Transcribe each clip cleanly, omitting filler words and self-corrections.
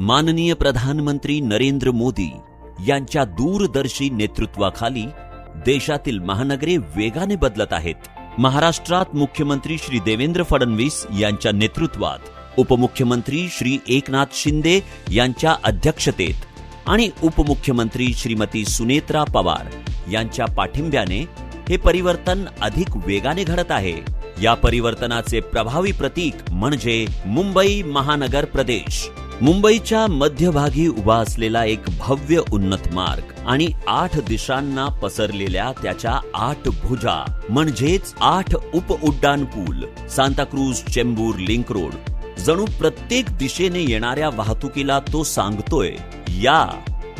माननीय प्रधानमंत्री नरेंद्र मोदी यांच्या दूरदर्शी नेतृत्वाखाली देशातील महानगरे वेगाने बदलत आहेत. महाराष्ट्रात मुख्यमंत्री श्री देवेंद्र फडणवीस यांच्या नेतृत्वात, उपमुख्यमंत्री श्री एकनाथ शिंदे यांच्या अध्यक्षतेत आणि उपमुख्यमंत्री श्रीमती सुनेत्रा पवार यांच्या पाठिंब्याने हे परिवर्तन अधिक वेगाने घडत आहे. या परिवर्तनाचे प्रभावी प्रतीक म्हणजे मुंबई महानगर प्रदेश. मुंबईच्या मध्यभागी उभा असलेला एक भव्य उन्नत मार्ग आणि 8 दिशांना पसरलेल्या त्याच्या 8 भुजा म्हणजेच 8 उपउड्डाण पूल, सांताक्रूज चेंबूर लिंक रोड, जणू प्रत्येक दिशेने येणाऱ्या वाहतुकीला तो सांगतोय, या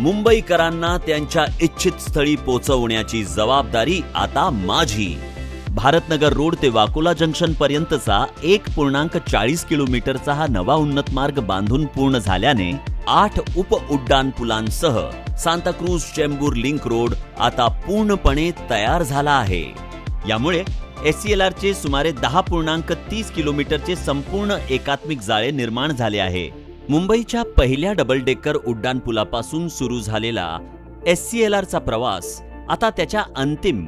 मुंबईकरांना त्यांच्या इच्छित स्थळी पोहोचवण्याची जबाबदारी आता माझी. भारतनगर रोड ते वाकोला जंक्शन पर्यंतचा 1.40 किलोमीटरचा हा नवा उन्नत मार्ग बांधून पूर्ण झाल्याने 8 उपउड्डाण पुलांसह सांताक्रूज चेंबूर लिंक रोड आता पूर्णपणे तयार झाला आहे. यामुळे SCLRचे सुमारे 10.30 किलोमीटरचे संपूर्ण एकात्मिक जाळे निर्माण झाले आहे. मुंबईच्या पहिल्या डबल डेकर उड्डाण पुलापासून सुरू झालेला SCLRचा प्रवास आता त्याच्या अंतिम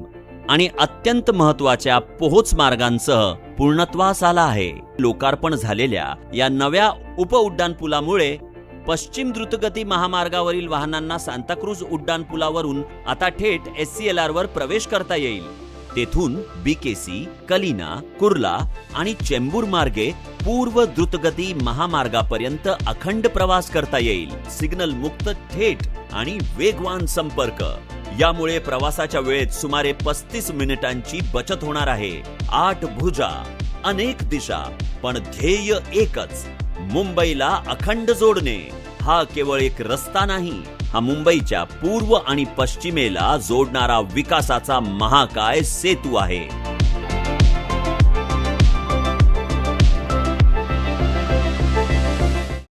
आणि अत्यंत महत्त्वाच्या पोहोच मार्गांसह पूर्णत्वास आला आहे. लोकार्पण झालेल्या या नव्या उपउड्डाण पुलामुळे पश्चिम द्रुतगती महामार्गावरील वाहनांना सांताक्रूज उड्डाण पुलावरून आता थेट SCLR वर प्रवेश करता येईल. तेथून BKC, कलिना, कुर्ला आणि चेंबूर मार्गे पूर्व द्रुतगती महामार्गापर्यंत अखंड प्रवास करता येईल. सिग्नल मुक्त थेट आणि वेगवान संपर्क यामुळे प्रवासाच्या वेळेत सुमारे 35 मिनिटांची बचत होणार आहे. 8 भुजा, अनेक दिशा, पण ध्येय एकच, मुंबईला अखंड जोडणे. हा केवळ एक रस्ता नाही, हा मुंबईच्या पूर्व आणि पश्चिमेला जोडणारा विकासाचा महाकाय सेतू आहे.